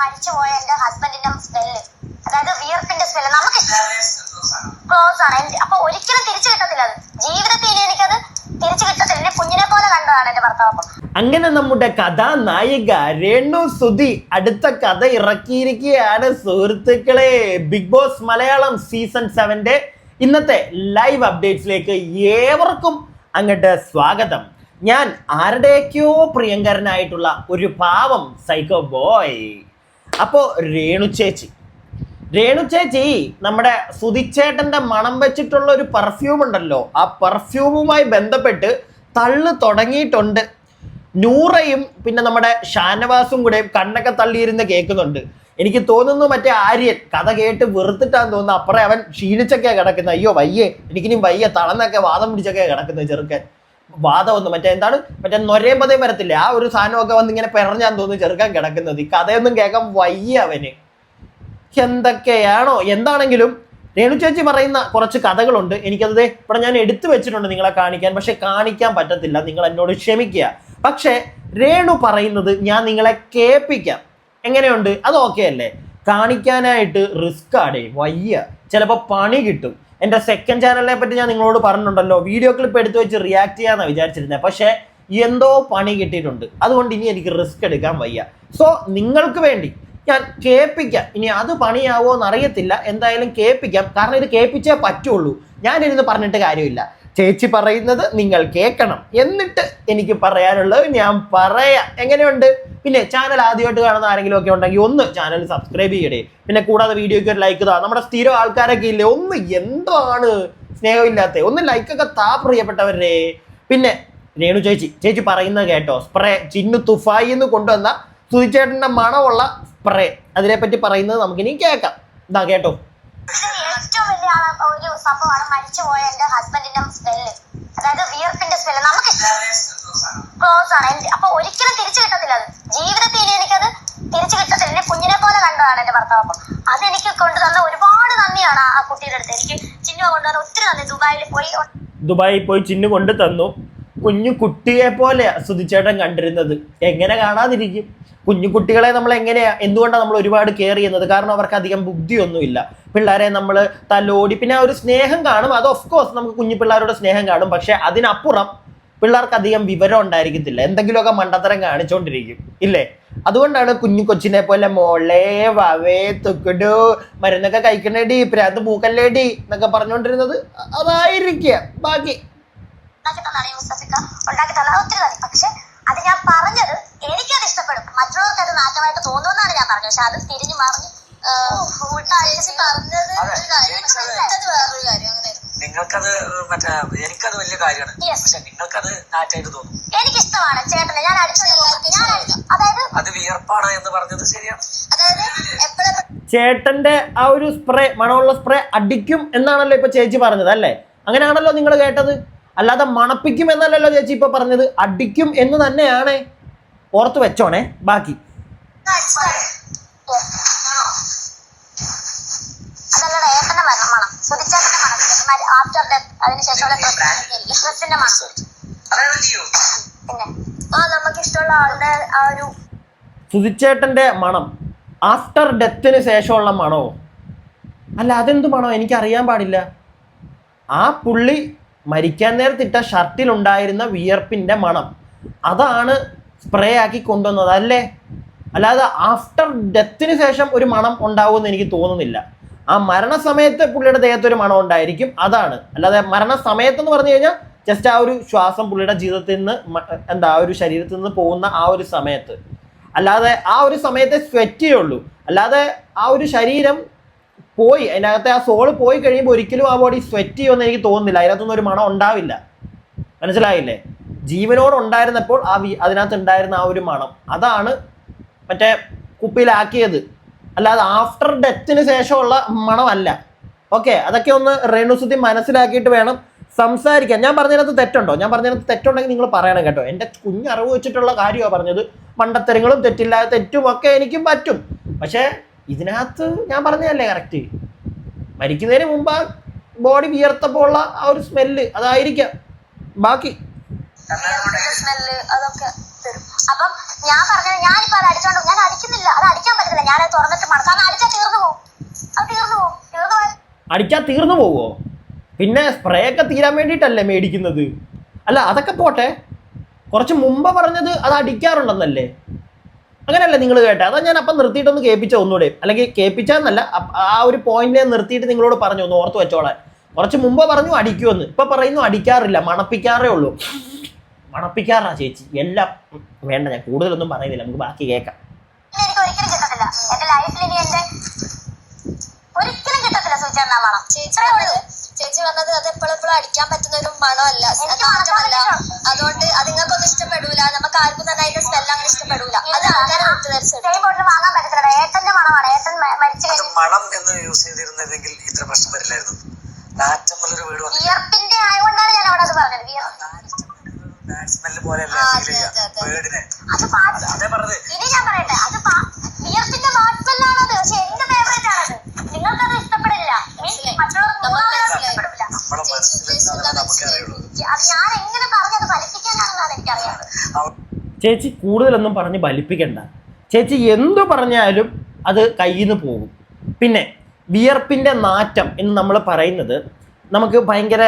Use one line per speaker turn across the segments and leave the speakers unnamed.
മരിച്ചുപോയ എന്റെ ഹസ്ബൻഡിന്റെ സ്മെല്ല്, അതായത് വിയർപ്പിന്റെ സ്മെല്ല് നമുക്ക് ക്ലോസ് ആണ്. അപ്പൊ ഒരിക്കലും തിരിച്ചു കിട്ടത്തില്ല. അത് ജീവിതത്തിൽ ഇനി എനിക്കത് തിരിച്ചു കിട്ടത്തില്ല. എന്നെ കുഞ്ഞിനെ പോലെ കണ്ടതാണ് എന്റെ ഭർത്താവ്.
അങ്ങനെ നമ്മുടെ കഥാനായിക രേണു സുധി അടുത്ത കഥ ഇറക്കിയിരിക്കുകയാണ് സുഹൃത്തുക്കളെ. ബിഗ് ബോസ് മലയാളം സീസൺ 7 ഇന്നത്തെ ലൈവ് അപ്ഡേറ്റ്സിലേക്ക് ഏവർക്കും അങ്ങോട്ട് സ്വാഗതം. ഞാൻ ആരുടെയൊക്കെയോ പ്രിയങ്കരനായിട്ടുള്ള ഒരു പാവം സൈക്കോ ബോയ്. അപ്പോൾ രേണു ചേച്ചി നമ്മുടെ സുധിച്ചേട്ടൻ്റെ മണം വെച്ചിട്ടുള്ള ഒരു പെർഫ്യൂം ഉണ്ടല്ലോ, ആ പെർഫ്യൂമുമായി ബന്ധപ്പെട്ട് തള്ളു തുടങ്ങിയിട്ടുണ്ട്. നൂറയും പിന്നെ നമ്മുടെ ഷാനവാസും കൂടെ കണ്ണൊക്കെ തള്ളിയിരുന്ന് കേൾക്കുന്നുണ്ട്. എനിക്ക് തോന്നുന്നു മറ്റേ ആര്യൻ കഥ കേട്ട് വെറുത്തിട്ടാന്ന് തോന്നുന്നു. അപ്പുറം അവൻ ക്ഷീണിച്ചൊക്കെയാണ് കിടക്കുന്നത്. അയ്യോ വയ്യേ, എനിക്കിനും വയ്യ, തളന്നൊക്കെ വാദം പിടിച്ചൊക്കെയാണ് കിടക്കുന്നത് ചെറുക്കൻ. വാദമൊന്നും മറ്റേ നൊരേമ്പതയും വരത്തില്ല, ആ ഒരു സാധനമൊക്കെ വന്ന് ഇങ്ങനെ പിറഞ്ഞാന്ന് തോന്നുന്നു ചെറുക്കാൻ കിടക്കുന്നത്. ഈ കഥയൊന്നും കേൾക്കാൻ വയ്യ അവന്. എന്തൊക്കെയാണോ എന്താണെങ്കിലും രേണു ചേച്ചി പറയുന്ന കുറച്ച് കഥകളുണ്ട്. എനിക്കത് ഇവിടെ ഞാൻ എടുത്തു വെച്ചിട്ടുണ്ട് നിങ്ങളെ കാണിക്കാൻ, പക്ഷെ കാണിക്കാൻ പറ്റത്തില്ല, നിങ്ങൾ എന്നോട് ക്ഷമിക്കുക. പക്ഷെ രേണു പറയുന്നത് ഞാൻ നിങ്ങളെ കേൾപ്പിക്കാം. എങ്ങനെയുണ്ട്? അത് ഓക്കെ അല്ലേ? കാണിക്കാനായിട്ട് റിസ്ക് ആടേ, വയ്യ, ചിലപ്പോൾ പണി കിട്ടും. എൻ്റെ സെക്കൻഡ് ചാനലിനെ പറ്റി ഞാൻ നിങ്ങളോട് പറഞ്ഞിട്ടുണ്ടല്ലോ, വീഡിയോ ക്ലിപ്പ് എടുത്തു വെച്ച് റിയാക്ട് ചെയ്യാന്നാണ് വിചാരിച്ചിരുന്നത്. പക്ഷേ എന്തോ പണി കിട്ടിയിട്ടുണ്ട്. അതുകൊണ്ട് ഇനി എനിക്ക് റിസ്ക് എടുക്കാൻ വയ്യ. സോ നിങ്ങൾക്ക് വേണ്ടി ഞാൻ കേൾപ്പിക്കാം. ഇനി അത് പണിയാവോ എന്നറിയത്തില്ല, എന്തായാലും കേൾപ്പിക്കാം. കാരണം ഇത് കേൾപ്പിച്ചേ പറ്റുള്ളൂ. ഞാനിരുന്ന് പറഞ്ഞിട്ട് കാര്യമില്ല. ചേച്ചി പറയുന്നത് നിങ്ങൾ കേൾക്കണം. എന്നിട്ട് എനിക്ക് പറയാനുള്ളത് ഞാൻ പറയാം. എങ്ങനെയുണ്ട്? പിന്നെ ചാനൽ ആദ്യമായിട്ട് കാണുന്ന ആരെങ്കിലും ഒക്കെ ഉണ്ടെങ്കിൽ ഒന്ന് ചാനൽ സബ്സ്ക്രൈബ് ചെയ്യണേ. പിന്നെ കൂടാതെ വീഡിയോയ്ക്ക് ഒരു ലൈക്ക് താ. നമ്മുടെ സ്ഥിരം ആൾക്കാരൊക്കെ ഇല്ലേ, ഒന്ന് എന്താണ് സ്നേഹമില്ലാത്ത, ഒന്ന് ലൈക്കൊക്കെ താ പ്രിയപ്പെട്ടവരെ. പിന്നെ രേണു ചേച്ചി പറയുന്നത് കേട്ടോ, സ്പ്രേ ചിന്നു തുഫായി എന്ന് കൊണ്ടുവന്ന സുധിച്ചേട്ടൻ്റെ മണമുള്ള സ്പ്രേ, അതിനെപ്പറ്റി പറയുന്നത് നമുക്കിനി കേൾക്കാം. ഇതാ കേട്ടോ.
ഏറ്റവും വലിയ ഒരു സംഭവമാണ് മരിച്ചുപോയ എന്റെ ഹസ്ബൻഡിന്റെ സ്മെല്ല്, അതായത് വിയർപ്പിന്റെ സ്മെല്ല് നമുക്ക് ക്ലോസ് ആണ്. അപ്പൊ ഒരിക്കലും തിരിച്ചു കിട്ടത്തില്ല. അത് ജീവിതത്തിൽ ഇനി എനിക്കത് തിരിച്ചു കിട്ടത്തില്ല. എന്നെ കുഞ്ഞിനെ പോലെ കണ്ടതാണ് എന്റെ ഭർത്താവ്. അപ്പം അതെനിക്ക് കൊണ്ടുതന്ന ഒരുപാട് നന്ദിയാണ് ആ കുട്ടിയുടെ അടുത്ത്. എനിക്ക് ചിന്നു കൊണ്ടുവന്ന ഒത്തിരി നന്ദി.
ദുബായിൽ പോയി ചിന്നു കൊണ്ടു തന്നു. കുഞ്ഞു കുട്ടിയെ പോലെ സുധിച്ചേട്ടൻ കണ്ടിരുന്നത്. എങ്ങനെ കാണാതിരിക്കും? കുഞ്ഞു കുട്ടികളെ നമ്മൾ എന്തുകൊണ്ടാണ് നമ്മൾ ഒരുപാട് കെയർ ചെയ്യുന്നത്? കാരണം അവർക്ക് അധികം ബുദ്ധിയൊന്നുമില്ല. പിള്ളേരെ നമ്മൾ തലോടി, പിന്നെ ആ ഒരു സ്നേഹം കാണും. അത് ഓഫ് കോഴ്സ് നമുക്ക് കുഞ്ഞു പിള്ളേരോട് സ്നേഹം കാണും. പക്ഷെ അതിനപ്പുറം പിള്ളേർക്ക് അധികം വിവരം ഉണ്ടായിരിക്കത്തില്ല, എന്തെങ്കിലുമൊക്കെ മണ്ടത്തരം കാണിച്ചുകൊണ്ടിരിക്കും, ഇല്ലേ? അതുകൊണ്ടാണ് കുഞ്ഞു കൊച്ചിനെ പോലെ മോളെ വവേ തുക്കുടു മരുന്നൊക്കെ കഴിക്കണേടി, പ്രാന്ത് മൂക്കല്ലേടി എന്നൊക്കെ പറഞ്ഞുകൊണ്ടിരുന്നത്. അതായിരിക്കാം ബാക്കി
ഉണ്ടാക്കി തന്നത് ഒത്തിരി നന്ദി. പക്ഷെ അത് ഞാൻ പറഞ്ഞത് എനിക്കത് ഇഷ്ടപ്പെടും, മറ്റുള്ളവർക്ക് അത് നാറ്റമായിട്ട് തോന്നുമെന്നാണ് ഞാൻ പറഞ്ഞത്. പക്ഷെ അത് തിരിഞ്ഞു മറിഞ്ഞ് വേറൊരു കാര്യം.
നിങ്ങൾക്കത് എനിക്കത് വലിയ കാര്യമാണ്, പക്ഷെ നിങ്ങൾക്കത് നാറ്റായിട്ട് തോന്നും.
എനിക്കിഷ്ടമാണ് ചേട്ടനെ. ഞാൻ അതായത്
അത് വിയർപ്പാണ് എന്ന് പറഞ്ഞത് ശരിയാണ്.
അതായത് എപ്പോഴും
ചേട്ടന്റെ ആ ഒരു സ്പ്രേ, മണമുള്ള സ്പ്രേ അടിക്കും എന്നാണല്ലോ ഇപ്പൊ ചേച്ചി പറഞ്ഞത്, അല്ലേ? അങ്ങനെയാണല്ലോ നിങ്ങൾ കേട്ടത്. അല്ലാതെ മണപ്പിക്കും എന്നല്ലല്ലോ ചേച്ചി ഇപ്പൊ പറഞ്ഞത്. അടിക്കും എന്ന് തന്നെയാണ്. ഓർത്ത് വെച്ചോണേ. ബാക്കി
നമുക്കിഷ്ടമുള്ള ആളുടെ ആ ഒരു
സുധിച്ചേട്ടന്റെ മണം ആഫ്റ്റർ ഡെത്തിന് ശേഷമുള്ള മണമോ? അല്ല, അതെന്ത് മണോ? എനിക്കറിയാൻ പാടില്ല. ആ പുള്ളി മരിക്കാൻ നേരത്തിട്ട ഷർട്ടിലുണ്ടായിരുന്ന വിയർപ്പിന്റെ മണം, അതാണ് സ്പ്രേ ആക്കി കൊണ്ടുവന്നത്, അല്ലേ? അല്ലാതെ ആഫ്റ്റർ ഡെത്തിന് ശേഷം ഒരു മണം ഉണ്ടാവുമെന്ന് എനിക്ക് തോന്നുന്നില്ല. ആ മരണസമയത്ത് പുള്ളിയുടെ ദേഹത്തൊരു മണം ഉണ്ടായിരിക്കും, അതാണ്. അല്ലാതെ മരണസമയത്തെന്ന് പറഞ്ഞു കഴിഞ്ഞാൽ ജസ്റ്റ് ആ ഒരു ശ്വാസം പുള്ളിയുടെ ജീവിതത്തിൽ നിന്ന് ആ ഒരു ശരീരത്തിൽ നിന്ന് പോകുന്ന ആ ഒരു സമയത്ത്, അല്ലാതെ ആ ഒരു സമയത്തെ സ്വെറ്റ് ചെയ്യുള്ളൂ. അല്ലാതെ ആ ഒരു ശരീരം പോയി, അതിനകത്തെ ആ സോള് പോയി കഴിയുമ്പോൾ ഒരിക്കലും ആ ബോഡി സ്വെറ്റ് ചെയ്യുമെന്ന് എനിക്ക് തോന്നുന്നില്ല. അതിനകത്തൊന്നും ഒരു മണം ഉണ്ടാവില്ല. മനസ്സിലായില്ലേ? ജീവനോട് ഉണ്ടായിരുന്നപ്പോൾ അതിനകത്ത് ഉണ്ടായിരുന്ന ആ ഒരു മണം, അതാണ് മറ്റേ കുപ്പിയിലാക്കിയത്. അല്ലാതെ ആഫ്റ്റർ ഡെത്തിന് ശേഷമുള്ള മണമല്ല. ഓക്കെ, അതൊക്കെ ഒന്ന് രേണു സുധി മനസ്സിലാക്കിയിട്ട് വേണം സംസാരിക്കാൻ. ഞാൻ പറഞ്ഞതിനകത്ത് തെറ്റുണ്ടോ? ഞാൻ പറഞ്ഞതിനകത്ത് തെറ്റുണ്ടെങ്കിൽ നിങ്ങൾ പറയണം കേട്ടോ. എൻ്റെ കുഞ്ഞറിവ് വെച്ചിട്ടുള്ള കാര്യമാണ് പറഞ്ഞത്. മണ്ടത്തരങ്ങളും തെറ്റില്ലാതെ തെറ്റും ഒക്കെ എനിക്കും പറ്റും. പക്ഷേ ഇതിനകത്ത് ഞാൻ പറഞ്ഞതല്ലേ കറക്റ്റ്. മരിക്കുന്നതിന് മുമ്പ് ആ ബോഡി വിയർത്തപ്പോൾ ഉള്ള ആ ഒരു സ്മെല്ല്, അതായിരിക്കാം. ബാക്കി
സ്മെല്ല് അതൊക്കെ തരും. അപ്പം ഞാൻ പറഞ്ഞത് ഞാനിപ്പോ അത് അടിച്ചോണ്ട് ഞാൻ അടിക്കുന്നില്ല, അത് അടിക്കാൻ പറ്റത്തില്ല, ഞാൻ അത് തുറന്നിട്ട് കാരണം അടിച്ചാൽ തീർന്നു പോകും. അത് തീർന്നു പോകും.
അടിച്ചാൽ തീർന്നു പോവോ? പിന്നെ സ്പ്രേ ഒക്കെ തീരാൻ വേണ്ടിയിട്ടല്ലേ മേടിക്കുന്നത്? അല്ല അതൊക്കെ പോട്ടെ, കുറച്ച് മുമ്പ് പറഞ്ഞത് അത് അടിക്കാറുണ്ടെന്നല്ലേ? അങ്ങനെയല്ലേ നിങ്ങൾ കേട്ടെ? അതാ ഞാൻ അപ്പം നിർത്തിയിട്ടൊന്ന് കേൾപ്പിച്ച ഒന്നുകൂടെ, അല്ലെങ്കിൽ കേൾപ്പിച്ചാന്നല്ല, ആ ഒരു പോയിന്റിനെ നിർത്തിയിട്ട് നിങ്ങളോട് പറഞ്ഞു ഒന്ന് ഓർത്ത് വെച്ചോളാൻ. കുറച്ച് മുമ്പ് പറഞ്ഞു അടിക്കുമെന്ന്, ഇപ്പൊ പറയുന്നു അടിക്കാറില്ല, മണപ്പിക്കാറേ ഉള്ളൂ. മണപ്പിക്കാറാ ചേച്ചി എല്ലാം. വേണ്ട, ഞാൻ കൂടുതലൊന്നും പറയുന്നില്ല, നമുക്ക് ബാക്കി കേൾക്കാം.
എനിക്ക് ഒരിക്കലും കിട്ടത്തില്ല എന്റെ ലൈഫിൽ, ഇനി എന്റെ ഒരിക്കലും കിട്ടത്തില്ല സുചേട്ടനാ മണം.
ചേച്ചി പറഞ്ഞത് അത് എപ്പോഴെപ്പോഴും അടിക്കാൻ പറ്റുന്ന ഒരു മണമല്ല, അതുകൊണ്ട് അത് നിങ്ങൾക്കൊന്നും ഇഷ്ടപ്പെടൂല, നമുക്ക് ആർക്കും തന്നെ അതിന്റെ സ്മെല്ല് അങ്ങനെ ഇഷ്ടപ്പെടൂല. അത് ആൾക്കാരെ
വാങ്ങാൻ പറ്റത്തില്ല. ഏട്ടന്റെ മണമാണ്, ഏട്ടൻ മരിച്ചു കഴിഞ്ഞു.
മണം എന്ന് യൂസ് ചെയ്തിരുന്നെങ്കിൽ ഇത്ര പ്രശ്നം വരില്ലായിരുന്നു. നാറ്റം എന്നുള്ളൊരു വീട്
വിയർപ്പിന്റെ ആയതുകൊണ്ടാണ് ഞാൻ അവിടെ അത് പറഞ്ഞത്. ഇനി ഞാൻ പറയട്ടെ, അത് വിയർപ്പിന്റെ വാട്സ്മെല്ലാണത്, പക്ഷെ എന്റെ ഫേവറേറ്റ് ആണത്. നിങ്ങൾക്കത് ഇഷ്ടപ്പെടില്ല, ഞാൻ എങ്ങനെ പറഞ്ഞത് ഫലിപ്പിക്കാനാണെന്നാണ് എനിക്കറിയാം.
ചേച്ചി കൂടുതലൊന്നും പറഞ്ഞ് ഫലിപ്പിക്കണ്ട. ചേച്ചി എന്തു പറഞ്ഞാലും അത് കയ്യിൽ നിന്ന് പോകും. പിന്നെ വിയർപ്പിന്റെ നാറ്റം എന്ന് നമ്മൾ പറയുന്നത് നമുക്ക് ഭയങ്കര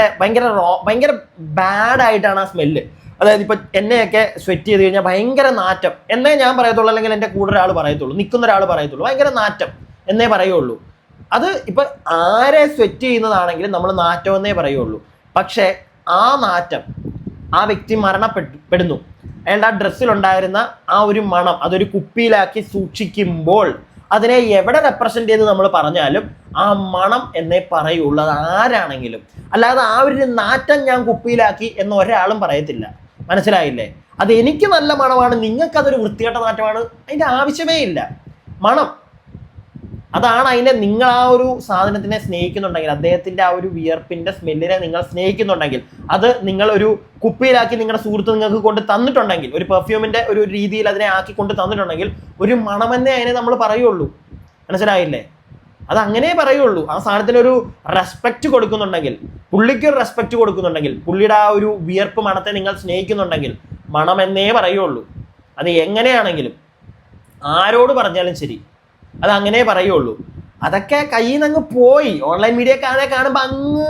ബാഡായിട്ടാണ് ആ സ്മെല്ല്. അതായത് ഇപ്പം എന്നെയൊക്കെ സ്വെറ്റ് ചെയ്ത് കഴിഞ്ഞാൽ ഭയങ്കര നാറ്റം എന്നേ ഞാൻ പറയത്തുള്ളൂ, അല്ലെങ്കിൽ എൻ്റെ കൂടെ ഒരാൾ പറയത്തുള്ളൂ, നിൽക്കുന്ന ഒരാൾ പറയത്തുള്ളൂ, ഭയങ്കര നാറ്റം എന്നേ പറയുള്ളൂ. അത് ഇപ്പം ആരെ സ്വെറ്റ് ചെയ്യുന്നതാണെങ്കിലും നമ്മൾ നാറ്റം എന്നേ പറയുള്ളൂ. പക്ഷേ ആ നാറ്റം ആ വ്യക്തി മരണപ്പെടുന്നു, അയാളുടെ ആ ഡ്രസ്സിലുണ്ടായിരുന്ന ആ ഒരു മണം അതൊരു കുപ്പിയിലാക്കി സൂക്ഷിക്കുമ്പോൾ അതിനെ എവിടെ റെപ്രസെൻ്റ് ചെയ്ത് നമ്മൾ പറഞ്ഞാലും ആ മണം എന്നേ പറയുള്ളൂ, അത് ആരാണെങ്കിലും. അല്ലാതെ ആ ഒരു നാറ്റം ഞാൻ കുപ്പിയിലാക്കി എന്ന് ഒരാളും പറയത്തില്ല. മനസ്സിലായില്ലേ? അത് എനിക്ക് നല്ല മണമാണ്, നിങ്ങൾക്കതൊരു വൃത്തികെട്ട നാറ്റമാണ്, അതിൻ്റെ ആവശ്യമേ ഇല്ല. മണം അതാണ് അതിൻ്റെ. നിങ്ങൾ ആ ഒരു സാധനത്തിനെ സ്നേഹിക്കുന്നുണ്ടെങ്കിൽ, അദ്ദേഹത്തിൻ്റെ ആ ഒരു വിയർപ്പിൻ്റെ സ്മെല്ലിനെ നിങ്ങൾ സ്നേഹിക്കുന്നുണ്ടെങ്കിൽ, അത് നിങ്ങൾ ഒരു കുപ്പിയിലാക്കി നിങ്ങളുടെ സുഹൃത്ത് നിങ്ങൾക്ക് കൊണ്ട് തന്നിട്ടുണ്ടെങ്കിൽ, ഒരു പെർഫ്യൂമിൻ്റെ ഒരു രീതിയിൽ അതിനെ ആക്കി കൊണ്ട് തന്നിട്ടുണ്ടെങ്കിൽ ഒരു മണമെന്നേ അതിനെ നമ്മൾ പറയുള്ളൂ. മനസ്സിലായില്ലേ? അത് അങ്ങനെ പറയുള്ളൂ. ആ സാധനത്തിനൊരു റെസ്പെക്റ്റ് കൊടുക്കുന്നുണ്ടെങ്കിൽ, പുള്ളിക്കൊരു റെസ്പെക്റ്റ് കൊടുക്കുന്നുണ്ടെങ്കിൽ, പുള്ളിയുടെ ആ ഒരു വിയർപ്പ് മണത്തെ നിങ്ങൾ സ്നേഹിക്കുന്നുണ്ടെങ്കിൽ മണമെന്നേ പറയുള്ളൂ. അത് എങ്ങനെയാണെങ്കിലും ആരോട് പറഞ്ഞാലും ശരി അത് അങ്ങനെ പറയുള്ളൂ. അതൊക്കെ കയ്യിൽ നിന്ന് അങ്ങ് പോയി. ഓൺലൈൻ മീഡിയ കാണുമ്പോൾ അങ്ങ്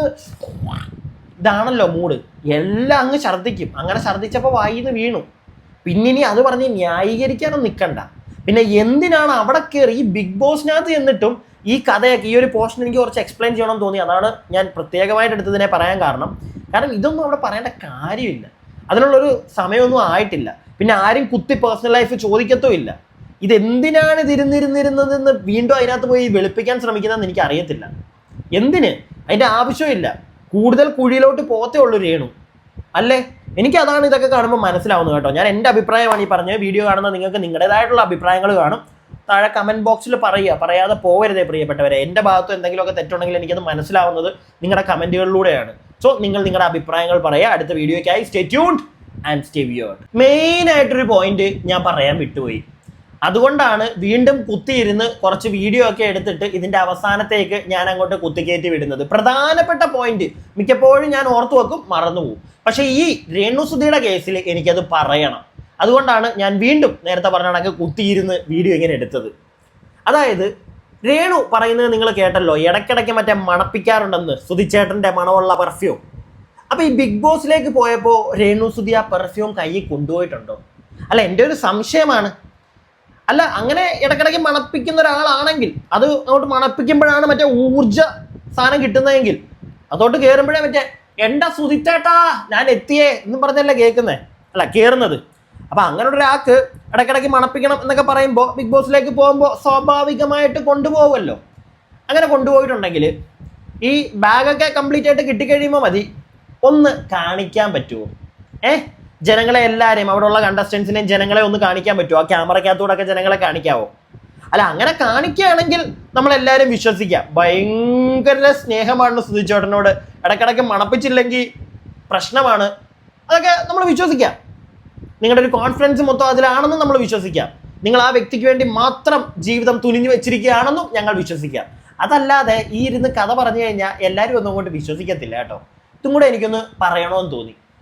ഇതാണല്ലോ മൂഡ്, എല്ലാം അങ്ങ് ഛർദ്ദിക്കും. അങ്ങനെ ഛർദ്ദിച്ചപ്പോൾ വായിന്ന് വീണു. പിന്നിനി അത് പറഞ്ഞ് ന്യായീകരിക്കാനൊന്നും നിൽക്കണ്ട. പിന്നെ എന്തിനാണ് അവിടെ കയറി ഈ ബിഗ് ബോസിനകത്ത് എന്നിട്ടും ഈ കഥയൊക്കെ, ഈ ഒരു പോർഷൻ എനിക്ക് കുറച്ച് എക്സ്പ്ലെയിൻ ചെയ്യണമെന്ന് തോന്നി. അതാണ് ഞാൻ പ്രത്യേകമായിട്ട് എടുത്തതിനെ പറയാൻ കാരണം ഇതൊന്നും അവിടെ പറയേണ്ട കാര്യമില്ല, അതിനുള്ളൊരു സമയമൊന്നും ആയിട്ടില്ല. പിന്നെ ആരും കുത്തി പേഴ്സണൽ ലൈഫ് ചോദിക്കത്തോ ഇല്ല. ഇതെന്തിനാണ് ഇതിരുന്നിരുന്നിരുന്നതെന്ന് വീണ്ടും അതിനകത്ത് പോയി വെളുപ്പിക്കാൻ ശ്രമിക്കുന്നതെന്ന് എനിക്ക് അറിയത്തില്ല. എന്തിന്? അതിൻ്റെ ആവശ്യമില്ല. കൂടുതൽ കുഴിയിലോട്ട് പോകത്തേ ഉള്ളൂ രേണു, അല്ലേ? എനിക്കതാണ് ഇതൊക്കെ കാണുമ്പോൾ മനസ്സിലാവുന്നത് കേട്ടോ. ഞാൻ എൻ്റെ അഭിപ്രായമാണ് ഈ പറഞ്ഞത്. വീഡിയോ കാണുന്ന നിങ്ങൾക്ക് നിങ്ങളുടേതായിട്ടുള്ള അഭിപ്രായങ്ങൾ കാണും, താഴെ കമൻറ്റ് ബോക്സിൽ പറയാതെ പോകരുതേ പ്രിയപ്പെട്ടവരെ. എൻ്റെ ഭാഗത്ത് എന്തെങ്കിലുമൊക്കെ തെറ്റുണ്ടെങ്കിൽ എനിക്കത് മനസ്സിലാവുന്നത് നിങ്ങളുടെ കമൻറ്റുകളിലൂടെയാണ്. സോ നിങ്ങൾ നിങ്ങളുടെ അഭിപ്രായങ്ങൾ പറയുക. അടുത്ത വീഡിയോയ്ക്കായി stay tuned and stay viewed. മെയിനായിട്ടൊരു പോയിന്റ് ഞാൻ പറയാൻ വിട്ടുപോയി. അതുകൊണ്ടാണ് വീണ്ടും കുത്തിയിരുന്ന് കുറച്ച് വീഡിയോ ഒക്കെ എടുത്തിട്ട് ഇതിൻ്റെ അവസാനത്തേക്ക് ഞാൻ അങ്ങോട്ട് കുത്തിക്കയറ്റി വിടുന്നത്. പ്രധാനപ്പെട്ട പോയിന്റ് മിക്കപ്പോഴും ഞാൻ ഓർത്തു വെക്കും, മറന്നുപോകും. പക്ഷേ ഈ രേണുസുധിയുടെ കേസിൽ എനിക്കത് പറയണം. അതുകൊണ്ടാണ് ഞാൻ വീണ്ടും നേരത്തെ പറഞ്ഞ കണക്ക് കുത്തിയിരുന്ന് വീഡിയോ ഇങ്ങനെ എടുത്തത്. അതായത് രേണു പറയുന്നത് നിങ്ങൾ കേട്ടല്ലോ, ഇടയ്ക്കിടയ്ക്ക് മറ്റേ മണപ്പിക്കാറുണ്ടെന്ന്, സുധിച്ചേട്ടൻ്റെ മണമുള്ള പെർഫ്യൂം. അപ്പോൾ ഈ ബിഗ് ബോസിലേക്ക് പോയപ്പോൾ രേണുസുധി ആ പെർഫ്യൂം കയ്യിൽ കൊണ്ടുപോയിട്ടുണ്ടോ? അല്ല, എൻ്റെ ഒരു സംശയമാണ്. അല്ല, അങ്ങനെ ഇടയ്ക്കിടയ്ക്ക് മണപ്പിക്കുന്ന ഒരാളാണെങ്കിൽ അത് അങ്ങോട്ട് മണപ്പിക്കുമ്പോഴാണ് മറ്റേ ഊർജ സാധനം കിട്ടുന്നതെങ്കിൽ അതോട്ട് കയറുമ്പോഴേ മറ്റേ എൻ്റെ സുധിച്ചേട്ടാ ഞാൻ എത്തിയേ എന്ന് പറഞ്ഞല്ലേ കേൾക്കുന്നേ, അല്ല കയറുന്നത്. അപ്പം അങ്ങനെ ഒരാൾക്ക് ഇടയ്ക്കിടയ്ക്ക് മണപ്പിക്കണം എന്നൊക്കെ പറയുമ്പോൾ ബിഗ് ബോസിലേക്ക് പോകുമ്പോൾ സ്വാഭാവികമായിട്ട് കൊണ്ടുപോകുമല്ലോ. അങ്ങനെ കൊണ്ടുപോയിട്ടുണ്ടെങ്കിൽ ഈ ബാഗൊക്കെ കംപ്ലീറ്റ് ആയിട്ട് കിട്ടിക്കഴിയുമ്പോൾ മതി ഒന്ന് കാണിക്കാൻ പറ്റുമോ? ജനങ്ങളെ എല്ലാവരെയും, അവിടെ ഉള്ള കണ്ടസ്റ്റൻസിനെയും ജനങ്ങളെ ഒന്ന് കാണിക്കാൻ പറ്റുമോ? ആ ക്യാമറയ്ക്കകത്തൂടെ ഒക്കെ ജനങ്ങളെ കാണിക്കാവോ? അല്ല, അങ്ങനെ കാണിക്കുകയാണെങ്കിൽ നമ്മളെല്ലാവരും വിശ്വസിക്കാം. ഭയങ്കര സ്നേഹമാണ് സുധിച്ചേട്ടനോട്, ഇടയ്ക്കിടയ്ക്ക് മണപ്പിച്ചില്ലെങ്കിൽ പ്രശ്നമാണ്, അതൊക്കെ നമ്മൾ വിശ്വസിക്കാം. നിങ്ങളുടെ ഒരു കോൺഫിഡൻസ് മൊത്തം അതിലാണെന്നും നമ്മൾ വിശ്വസിക്കാം. നിങ്ങൾ ആ വ്യക്തിക്ക് വേണ്ടി മാത്രം ജീവിതം തുനിഞ്ഞു വെച്ചിരിക്കുകയാണെന്നും ഞങ്ങൾ വിശ്വസിക്കാം. അതല്ലാതെ ഈ ഇരുന്ന് കഥ പറഞ്ഞു കഴിഞ്ഞാൽ എല്ലാവരും ഒന്നും കൊണ്ട് വിശ്വസിക്കത്തില്ല കേട്ടോ. ഇതും കൂടെ എനിക്കൊന്ന് പറയണമെന്ന് തോന്നി.